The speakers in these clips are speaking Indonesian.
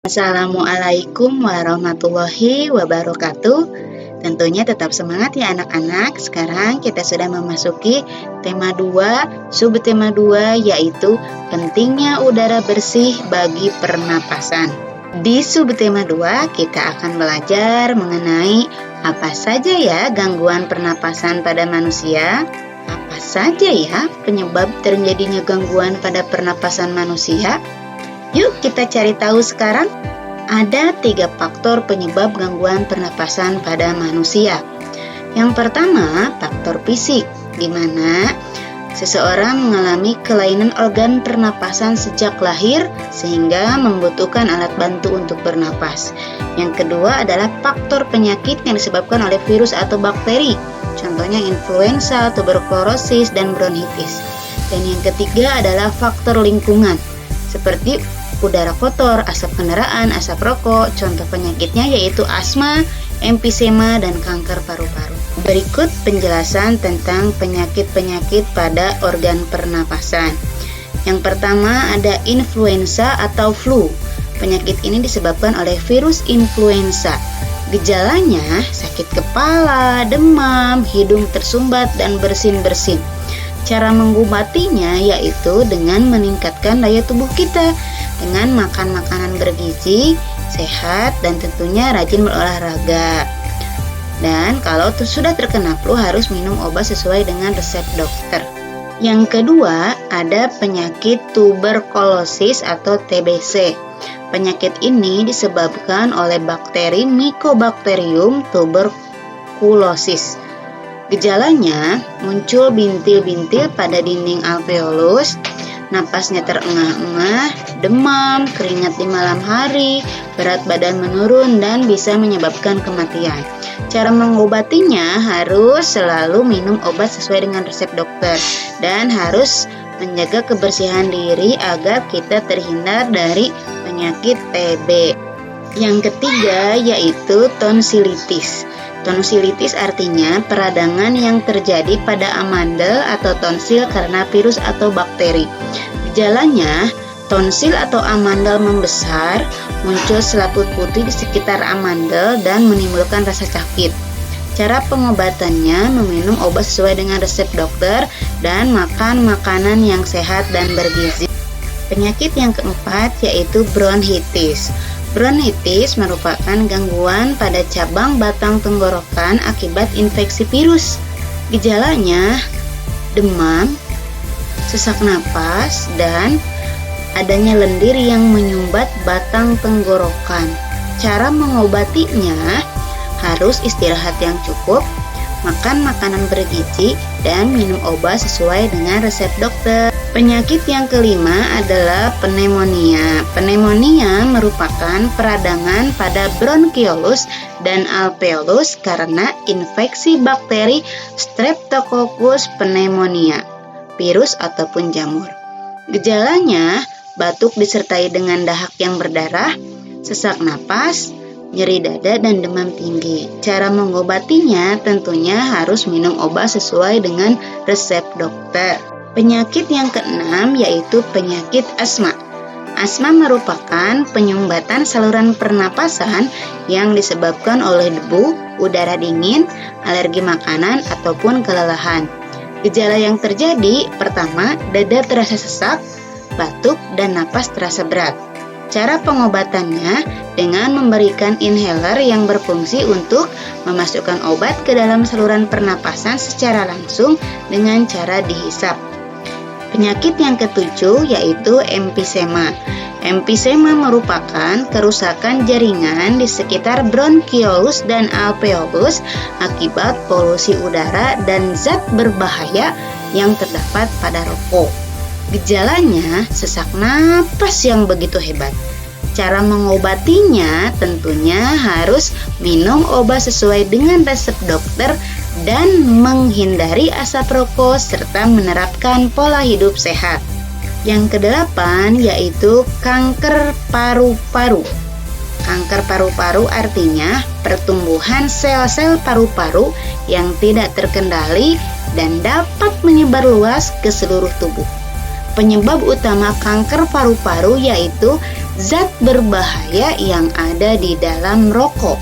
Assalamualaikum warahmatullahi wabarakatuh. Tentunya tetap semangat ya anak-anak. Sekarang kita sudah memasuki tema 2, subtema 2, yaitu pentingnya udara bersih bagi pernapasan. Di subtema 2 kita akan belajar mengenai apa saja ya gangguan pernapasan pada manusia. Apa saja ya penyebab terjadinya gangguan pada pernapasan manusia? Yuk kita cari tahu sekarang. Ada 3 faktor penyebab gangguan pernapasan pada manusia. Yang pertama, faktor fisik, di mana seseorang mengalami kelainan organ pernapasan sejak lahir sehingga membutuhkan alat bantu untuk bernapas. Yang kedua adalah faktor penyakit yang disebabkan oleh virus atau bakteri, contohnya influenza, tuberkulosis, dan bronkitis. Dan yang ketiga adalah faktor lingkungan, seperti udara kotor, asap kendaraan, asap rokok. Contoh penyakitnya yaitu asma, emfisema, dan kanker paru-paru. Berikut penjelasan tentang penyakit-penyakit pada organ pernapasan. Yang pertama ada influenza atau flu. Penyakit ini disebabkan oleh virus influenza. Gejalanya sakit kepala, demam, hidung tersumbat, dan bersin-bersin. Cara mengobatinya yaitu dengan meningkatkan daya tubuh kita dengan makan makanan bergizi, sehat, dan tentunya rajin berolahraga. Dan kalau sudah terkena flu harus minum obat sesuai dengan resep dokter. Yang kedua ada penyakit tuberkulosis atau TBC. Penyakit ini disebabkan oleh bakteri Mycobacterium tuberculosis. Gejalanya muncul bintil-bintil pada dinding alveolus, napasnya terengah-engah, demam, keringat di malam hari, berat badan menurun, dan bisa menyebabkan kematian. Cara mengobatinya harus selalu minum obat sesuai dengan resep dokter dan harus menjaga kebersihan diri agar kita terhindar dari penyakit TB. Yang ketiga yaitu tonsilitis. Tonsilitis artinya peradangan yang terjadi pada amandel atau tonsil karena virus atau bakteri. Gejalanya, tonsil atau amandel membesar, muncul selaput putih di sekitar amandel dan menimbulkan rasa sakit. Cara pengobatannya meminum obat sesuai dengan resep dokter dan makan makanan yang sehat dan bergizi. Penyakit yang keempat yaitu bronkitis. Bronkitis merupakan gangguan pada cabang batang tenggorokan akibat infeksi virus. Gejalanya demam, sesak napas, dan adanya lendir yang menyumbat batang tenggorokan. Cara mengobatinya harus istirahat yang cukup, makan makanan bergizi, dan minum obat sesuai dengan resep dokter. Penyakit yang kelima adalah pneumonia. Pneumonia merupakan peradangan pada bronkiolus dan alveolus karena infeksi bakteri Streptococcus pneumonia, virus ataupun jamur. Gejalanya batuk disertai dengan dahak yang berdarah, sesak napas, nyeri dada, dan demam tinggi. Cara mengobatinya tentunya harus minum obat sesuai dengan resep dokter. Penyakit yang keenam yaitu penyakit asma. Asma merupakan penyumbatan saluran pernapasan yang disebabkan oleh debu, udara dingin, alergi makanan, ataupun kelelahan. Gejala yang terjadi, pertama, dada terasa sesak, batuk, dan napas terasa berat. Cara pengobatannya dengan memberikan inhaler yang berfungsi untuk memasukkan obat ke dalam saluran pernapasan secara langsung dengan cara dihisap. Penyakit yang ketujuh yaitu emfisema. Emfisema merupakan kerusakan jaringan di sekitar bronkiolus dan alveolus akibat polusi udara dan zat berbahaya yang terdapat pada rokok. Gejalanya sesak napas yang begitu hebat. Cara mengobatinya tentunya harus minum obat sesuai dengan resep dokter dan menghindari asap rokok serta menerapkan pola hidup sehat. Yang kedelapan yaitu kanker paru-paru. Kanker paru-paru artinya pertumbuhan sel-sel paru-paru yang tidak terkendali dan dapat menyebar luas ke seluruh tubuh. Penyebab utama kanker paru-paru yaitu zat berbahaya yang ada di dalam rokok.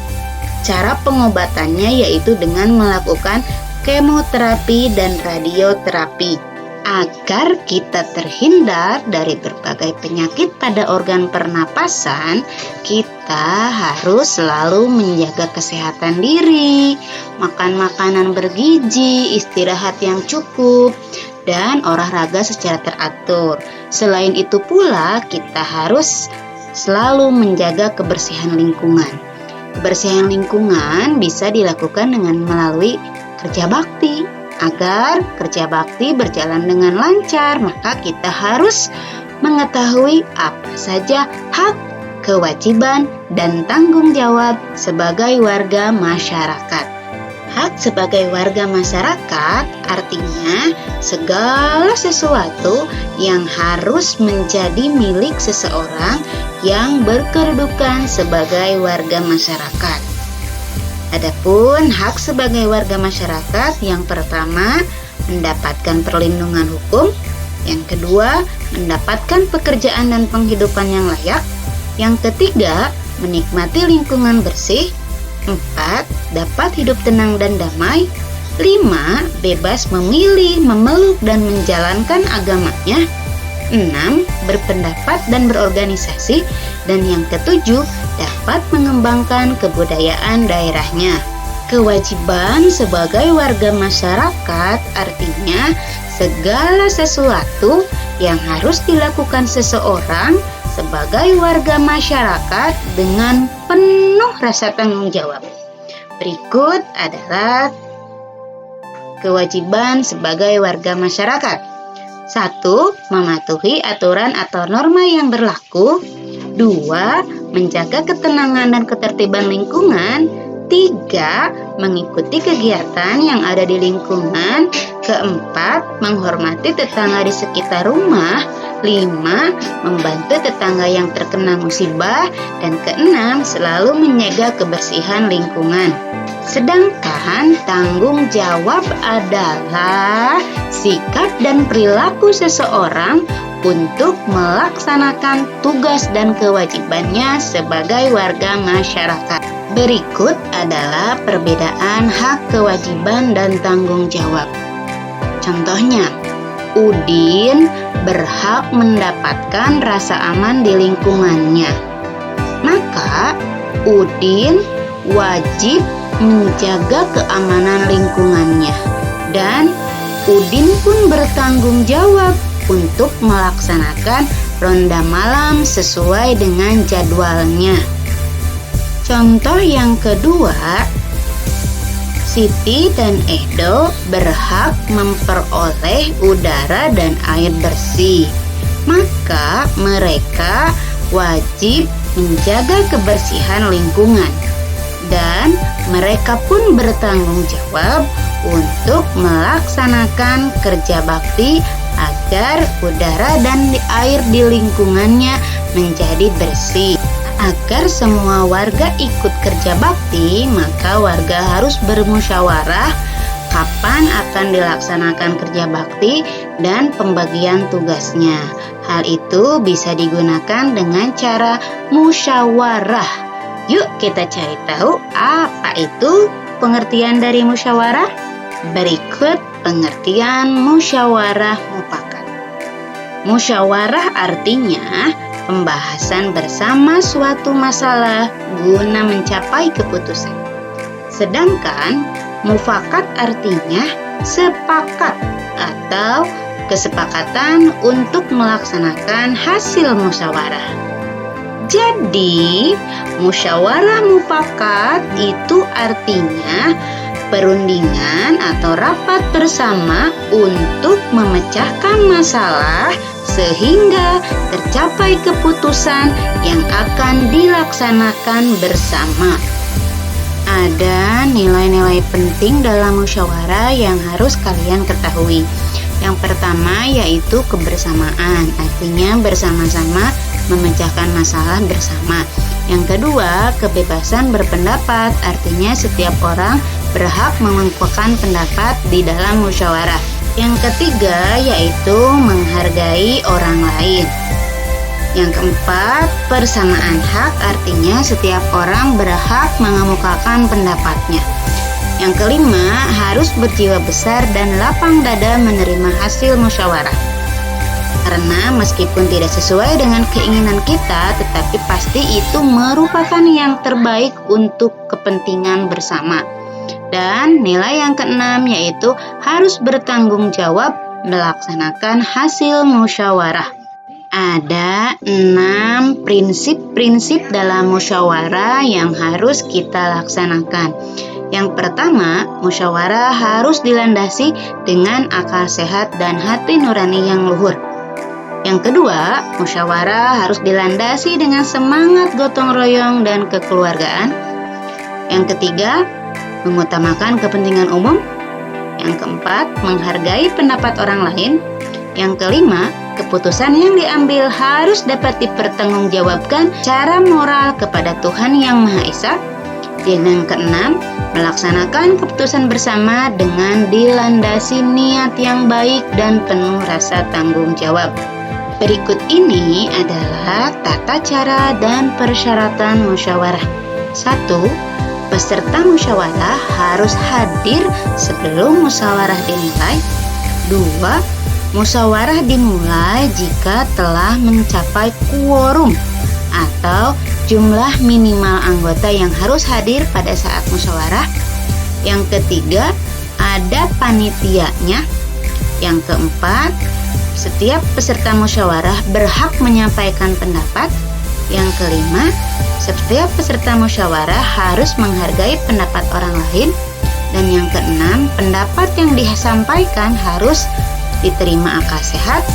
Cara pengobatannya yaitu dengan melakukan kemoterapi dan radioterapi. Agar kita terhindar dari berbagai penyakit pada organ pernapasan, kita harus selalu menjaga kesehatan diri, makan makanan bergizi, istirahat yang cukup, dan olahraga secara teratur. Selain itu pula, kita harus selalu menjaga kebersihan lingkungan. Kebersihan lingkungan bisa dilakukan dengan melalui kerja bakti. Agar kerja bakti berjalan dengan lancar, maka kita harus mengetahui apa saja hak, kewajiban, dan tanggung jawab sebagai warga masyarakat. Hak sebagai warga masyarakat artinya segala sesuatu yang harus menjadi milik seseorang yang berkedudukan sebagai warga masyarakat. Adapun hak sebagai warga masyarakat, yang pertama mendapatkan perlindungan hukum, yang kedua mendapatkan pekerjaan dan penghidupan yang layak, yang ketiga menikmati lingkungan bersih, 4 dapat hidup tenang dan damai, 5 bebas memilih, memeluk dan menjalankan agamanya, 6 berpendapat dan berorganisasi, dan yang ketujuh dapat mengembangkan kebudayaan daerahnya. Kewajiban sebagai warga masyarakat artinya segala sesuatu yang harus dilakukan seseorang sebagai warga masyarakat dengan penuh rasa tanggung jawab. Berikut adalah kewajiban sebagai warga masyarakat. 1. Mematuhi aturan atau norma yang berlaku. 2. Menjaga ketenangan dan ketertiban lingkungan. 3. Mengikuti kegiatan yang ada di lingkungan. 4. Menghormati tetangga di sekitar rumah. 5. Membantu tetangga yang terkena musibah. Dan 6. Selalu menjaga kebersihan lingkungan. Sedangkan tanggung jawab adalah sikap dan perilaku seseorang untuk melaksanakan tugas dan kewajibannya sebagai warga masyarakat. Berikut adalah perbedaan hak, kewajiban, dan tanggung jawab. Contohnya, Udin berhak mendapatkan rasa aman di lingkungannya. Maka, Udin wajib menjaga keamanan lingkungannya. Dan Udin pun bertanggung jawab untuk melaksanakan ronda malam sesuai dengan jadwalnya. Contoh yang kedua, Siti dan Edo berhak memperoleh udara dan air bersih. Maka mereka wajib menjaga kebersihan lingkungan. Dan mereka pun bertanggung jawab untuk melaksanakan kerja bakti agar udara dan air di lingkungannya menjadi bersih. Agar semua warga ikut kerja bakti, maka warga harus bermusyawarah kapan akan dilaksanakan kerja bakti dan pembagian tugasnya. Hal itu bisa digunakan dengan cara musyawarah. Yuk kita cari tahu apa itu pengertian dari musyawarah. Berikut pengertian musyawarah mufakat. Musyawarah artinya pembahasan bersama suatu masalah guna mencapai keputusan. Sedangkan mufakat artinya sepakat atau kesepakatan untuk melaksanakan hasil musyawarah. Jadi, musyawarah mufakat itu artinya perundingan atau rapat bersama untuk memecahkan masalah sehingga tercapai keputusan yang akan dilaksanakan bersama. Ada nilai-nilai penting dalam musyawarah yang harus kalian ketahui. Yang pertama yaitu kebersamaan, artinya bersama-sama memecahkan masalah bersama. Yang kedua, kebebasan berpendapat, artinya setiap orang berhak mengungkapkan pendapat di dalam musyawarah. Yang ketiga, yaitu menghargai orang lain. Yang keempat, persamaan hak artinya setiap orang berhak mengemukakan pendapatnya. Yang kelima, harus berjiwa besar dan lapang dada menerima hasil musyawarah. Karena meskipun tidak sesuai dengan keinginan kita, tetapi pasti itu merupakan yang terbaik untuk kepentingan bersama. Dan nilai yang keenam yaitu harus bertanggung jawab melaksanakan hasil musyawarah. Ada 6 prinsip-prinsip dalam musyawarah yang harus kita laksanakan. Yang pertama, musyawarah harus dilandasi dengan akal sehat dan hati nurani yang luhur. Yang kedua, musyawarah harus dilandasi dengan semangat gotong royong dan kekeluargaan. Yang ketiga, mengutamakan kepentingan umum. Yang keempat, menghargai pendapat orang lain. Yang kelima, keputusan yang diambil harus dapat dipertanggungjawabkan secara moral kepada Tuhan Yang Maha Esa. Dan yang keenam, melaksanakan keputusan bersama dengan dilandasi niat yang baik dan penuh rasa tanggung jawab. Berikut ini adalah tata cara dan persyaratan musyawarah. 1. Peserta musyawarah harus hadir sebelum musyawarah dimulai. 2. Musyawarah dimulai jika telah mencapai quorum atau jumlah minimal anggota yang harus hadir pada saat musyawarah. Yang ketiga, ada panitianya. Yang keempat, setiap peserta musyawarah berhak menyampaikan pendapat. Yang kelima, setiap peserta musyawarah harus menghargai pendapat orang lain. Dan yang keenam, pendapat yang disampaikan harus diterima akal sehat,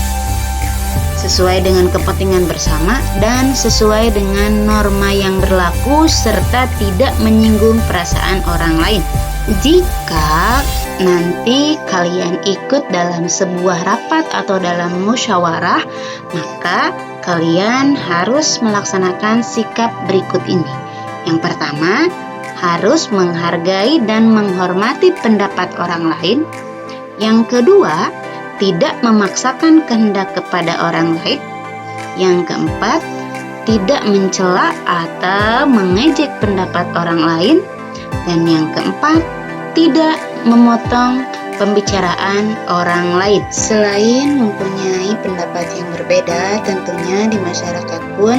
sesuai dengan kepentingan bersama, dan sesuai dengan norma yang berlaku, serta tidak menyinggung perasaan orang lain. Jika nanti kalian ikut dalam sebuah rapat atau dalam musyawarah, maka kalian harus melaksanakan sikap berikut ini. Yang pertama, harus menghargai dan menghormati pendapat orang lain. Yang kedua, tidak memaksakan kehendak kepada orang lain. Yang keempat, tidak mencela atau mengejek pendapat orang lain. Dan yang keempat, tidak memotong pembicaraan orang lain. Selain mempunyai pendapat yang berbeda, tentunya di masyarakat pun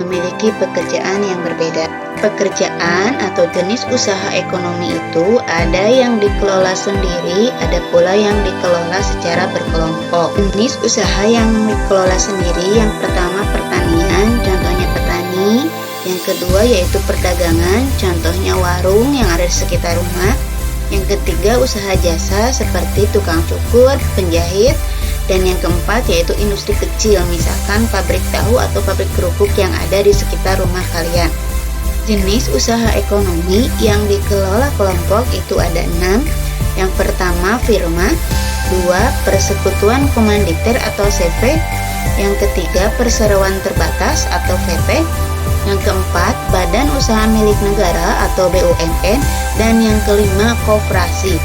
memiliki pekerjaan yang berbeda. Pekerjaan atau jenis usaha ekonomi itu ada yang dikelola sendiri, ada pula yang dikelola secara berkelompok. Jenis usaha yang dikelola sendiri, yang pertama pertanian, contohnya petani. Yang kedua yaitu perdagangan, contohnya warung yang ada di sekitar rumah. Yang ketiga usaha jasa seperti tukang cukur, penjahit. Dan yang keempat yaitu industri kecil, misalkan pabrik tahu atau pabrik kerupuk yang ada di sekitar rumah kalian. Jenis usaha ekonomi yang dikelola kelompok itu ada 6. Yang pertama firma, 2. persekutuan komanditer atau CV, yang ketiga perseroan terbatas atau VT, yang keempat badan usaha milik negara atau BUMN, dan yang kelima koperasi.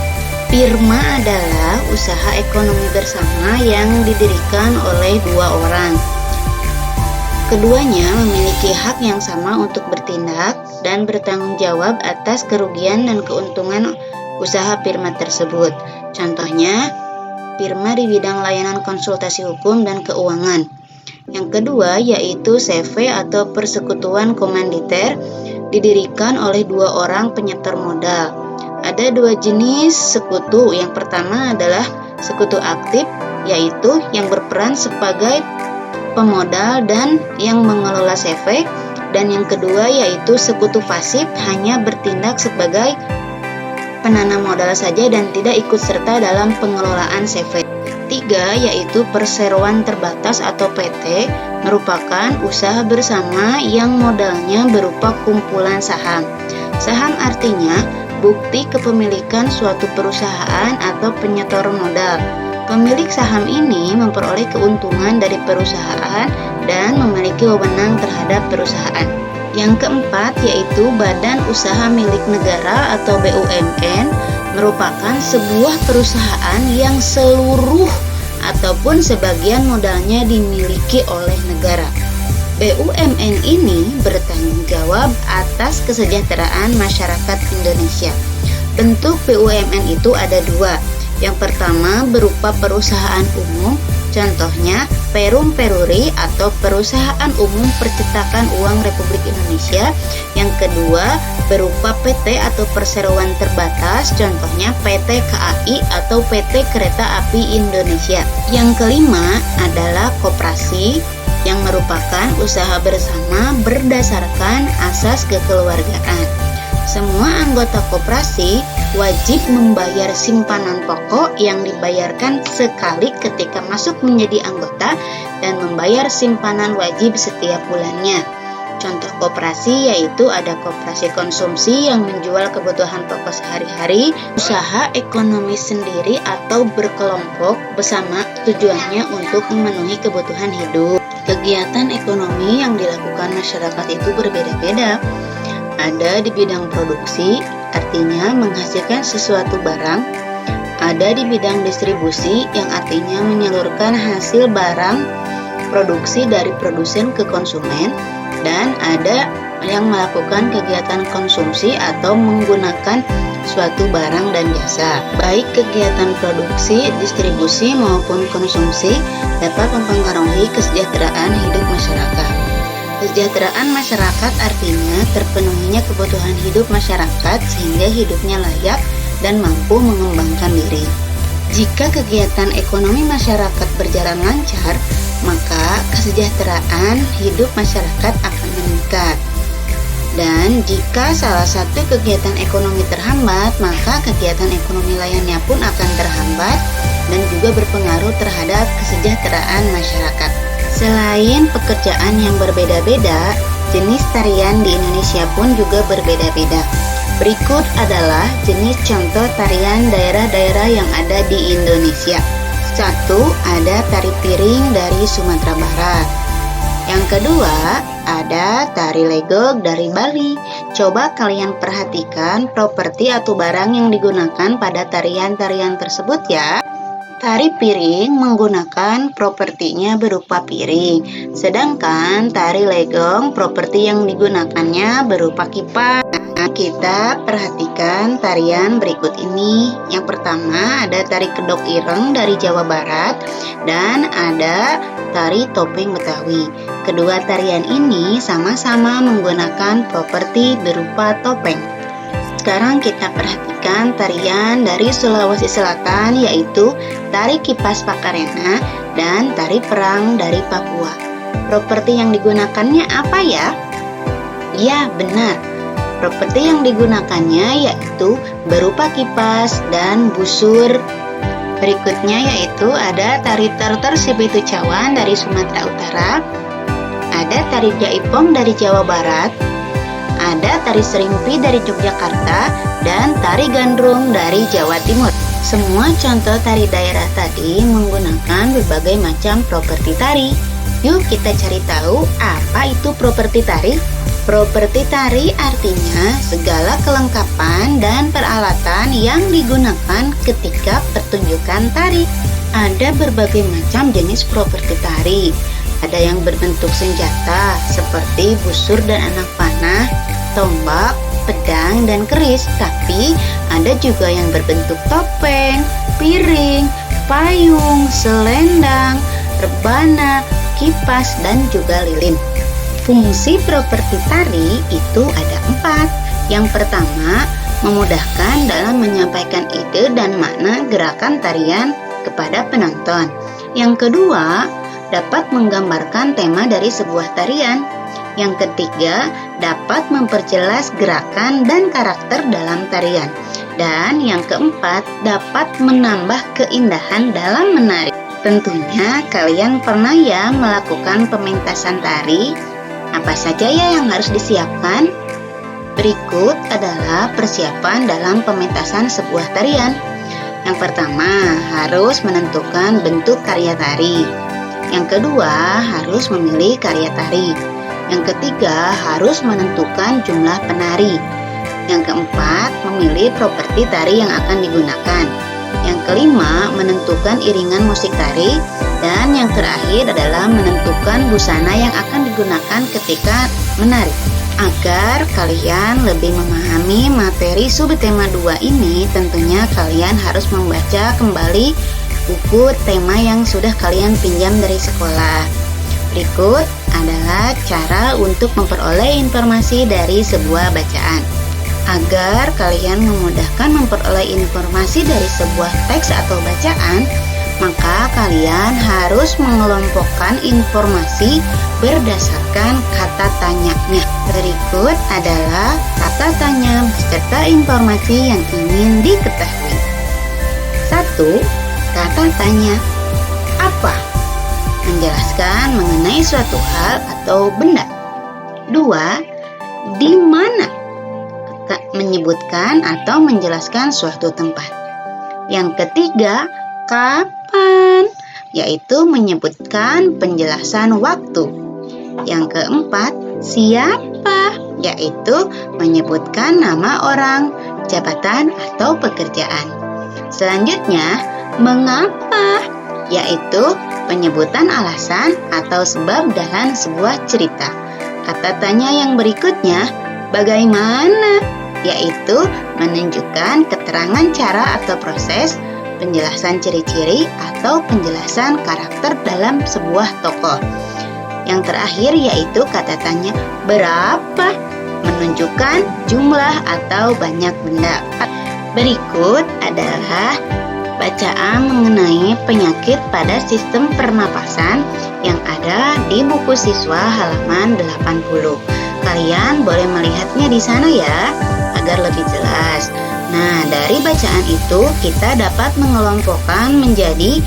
Firma adalah usaha ekonomi bersama yang didirikan oleh 2 orang. Keduanya memiliki hak yang sama untuk bertindak dan bertanggung jawab atas kerugian dan keuntungan usaha firma tersebut. Contohnya, firma di bidang layanan konsultasi hukum dan keuangan. Yang kedua yaitu CV atau persekutuan komanditer, didirikan oleh 2 orang penyetor modal. Ada 2 jenis sekutu. Yang pertama adalah sekutu aktif, yaitu yang berperan sebagai pemodal dan yang mengelola CV, dan yang kedua yaitu sekutu pasif, hanya bertindak sebagai penanam modal saja dan tidak ikut serta dalam pengelolaan CV. 3 yaitu perseroan terbatas atau PT, merupakan usaha bersama yang modalnya berupa kumpulan saham. Saham artinya bukti kepemilikan suatu perusahaan atau penyetor modal. Pemilik saham ini memperoleh keuntungan dari perusahaan dan memiliki wewenang terhadap perusahaan. Yang keempat yaitu badan usaha milik negara atau BUMN, merupakan sebuah perusahaan yang seluruh ataupun sebagian modalnya dimiliki oleh negara. BUMN ini bertanggung jawab atas kesejahteraan masyarakat Indonesia. Bentuk BUMN itu ada dua. Yang pertama berupa perusahaan umum, contohnya Perum Peruri atau Perusahaan Umum Percetakan Uang Republik Indonesia. Yang kedua berupa PT atau perseroan terbatas, contohnya PT KAI atau PT Kereta Api Indonesia. Yang kelima adalah koperasi yang merupakan usaha bersama berdasarkan asas kekeluargaan. Semua anggota koperasi wajib membayar simpanan pokok yang dibayarkan sekali ketika masuk menjadi anggota dan membayar simpanan wajib setiap bulannya. Contoh koperasi yaitu ada koperasi konsumsi yang menjual kebutuhan pokok sehari-hari, usaha ekonomi sendiri atau berkelompok bersama, tujuannya untuk memenuhi kebutuhan hidup. Kegiatan ekonomi yang dilakukan masyarakat itu berbeda-beda. Ada di bidang produksi, artinya menghasilkan sesuatu barang. Ada di bidang distribusi, yang artinya menyalurkan hasil barang produksi dari produsen ke konsumen. Dan ada yang melakukan kegiatan konsumsi atau menggunakan suatu barang dan jasa. Baik kegiatan produksi, distribusi maupun konsumsi dapat mempengaruhi kesejahteraan hidup masyarakat. Kesejahteraan masyarakat artinya terpenuhinya kebutuhan hidup masyarakat sehingga hidupnya layak dan mampu mengembangkan diri. Jika kegiatan ekonomi masyarakat berjalan lancar, maka kesejahteraan hidup masyarakat akan meningkat. Dan jika salah satu kegiatan ekonomi terhambat, maka kegiatan ekonomi lainnya pun akan terhambat dan juga berpengaruh terhadap kesejahteraan masyarakat. Selain pekerjaan yang berbeda-beda, jenis tarian di Indonesia pun juga berbeda-beda. Berikut adalah jenis contoh tarian daerah-daerah yang ada di Indonesia. 1. Ada tari piring dari Sumatera Barat. Yang kedua, ada tari legog dari Bali. Coba kalian perhatikan properti atau barang yang digunakan pada tarian-tarian tersebut ya. Tari piring menggunakan propertinya berupa piring, sedangkan tari legong properti yang digunakannya berupa kipas. Nah, kita perhatikan tarian berikut ini. Yang pertama ada tari kedok ireng dari Jawa Barat dan ada tari topeng Betawi. Kedua tarian ini sama-sama menggunakan properti berupa topeng. Sekarang kita perhatikan tarian dari Sulawesi Selatan yaitu tari kipas Pakarena dan tari perang dari Papua. Properti yang digunakannya apa ya? Ya, benar. Properti yang digunakannya yaitu berupa kipas dan busur. Berikutnya yaitu ada tari terter Sibitu Cawan dari Sumatera Utara, ada tari Jaipong dari Jawa Barat, ada tari serimpi dari Yogyakarta, dan tari gandrung dari Jawa Timur. Semua contoh tari daerah tadi menggunakan berbagai macam properti tari. Yuk kita cari tahu apa itu properti tari. Properti tari artinya segala kelengkapan dan peralatan yang digunakan ketika pertunjukan tari. Ada berbagai macam jenis properti tari. Ada yang berbentuk senjata seperti busur dan anak panah, tombak, pedang, dan keris. Tapi ada juga yang berbentuk topeng, piring, payung, selendang, rebana, kipas, dan juga lilin. Fungsi properti tari itu ada 4. Yang pertama, memudahkan dalam menyampaikan ide dan makna gerakan tarian kepada penonton. Yang kedua, dapat menggambarkan tema dari sebuah tarian. Yang ketiga, dapat memperjelas gerakan dan karakter dalam tarian. Dan yang keempat, dapat menambah keindahan dalam menari. Tentunya kalian pernah ya melakukan pementasan tari. Apa saja ya yang harus disiapkan? Berikut adalah persiapan dalam pementasan sebuah tarian. Yang pertama, harus menentukan bentuk karya tari. Yang kedua, harus memilih karya tari. Yang ketiga, harus menentukan jumlah penari. Yang keempat, memilih properti tari yang akan digunakan. Yang kelima, menentukan iringan musik tari. Dan yang terakhir adalah menentukan busana yang akan digunakan ketika menari. Agar kalian lebih memahami materi subtema 2 ini, tentunya kalian harus membaca kembali buku tema yang sudah kalian pinjam dari sekolah. Berikut adalah cara untuk memperoleh informasi dari sebuah bacaan. Agar kalian memudahkan memperoleh informasi dari sebuah teks atau bacaan, maka kalian harus mengelompokkan informasi berdasarkan kata tanyanya. Berikut adalah kata tanya beserta informasi yang ingin diketahui. 1. Kata tanya. Apa? Menjelaskan mengenai suatu hal atau benda. 2. Di mana? Menyebutkan atau menjelaskan suatu tempat. Yang ketiga, kapan? Yaitu menyebutkan penjelasan waktu. Yang keempat, siapa? Yaitu menyebutkan nama orang, jabatan, atau pekerjaan. Selanjutnya, mengapa? Yaitu penyebutan alasan atau sebab dalam sebuah cerita. Kata tanya yang berikutnya, bagaimana? Yaitu menunjukkan keterangan cara atau proses, penjelasan ciri-ciri, atau penjelasan karakter dalam sebuah tokoh. Yang terakhir yaitu kata tanya berapa, menunjukkan jumlah atau banyak benda. Berikut adalah bacaan mengenai penyakit pada sistem pernapasan yang ada di buku siswa halaman 80. Kalian boleh melihatnya di sana ya, agar lebih jelas. Nah, dari bacaan itu kita dapat mengelompokkan menjadi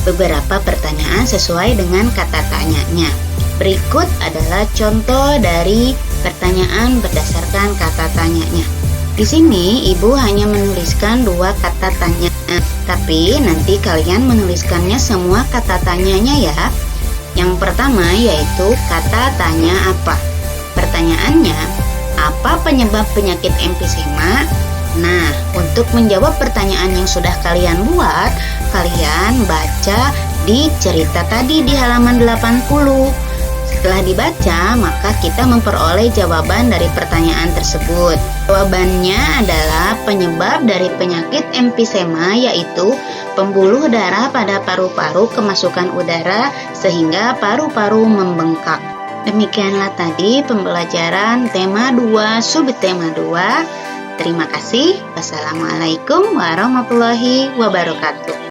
beberapa pertanyaan sesuai dengan kata tanyanya. Berikut adalah contoh dari pertanyaan berdasarkan kata tanyanya. Di sini ibu hanya menuliskan 2 kata tanya, tapi nanti kalian menuliskannya semua kata tanyanya ya. Yang pertama yaitu kata tanya apa. Pertanyaannya, apa penyebab penyakit emfisema? Nah, untuk menjawab pertanyaan yang sudah kalian buat, kalian baca di cerita tadi di halaman 80. Setelah dibaca, maka kita memperoleh jawaban dari pertanyaan tersebut. Jawabannya adalah penyebab dari penyakit emfisema yaitu pembuluh darah pada paru-paru kemasukan udara sehingga paru-paru membengkak. Demikianlah tadi pembelajaran tema 2 subtema 2. Terima kasih. Wassalamualaikum warahmatullahi wabarakatuh.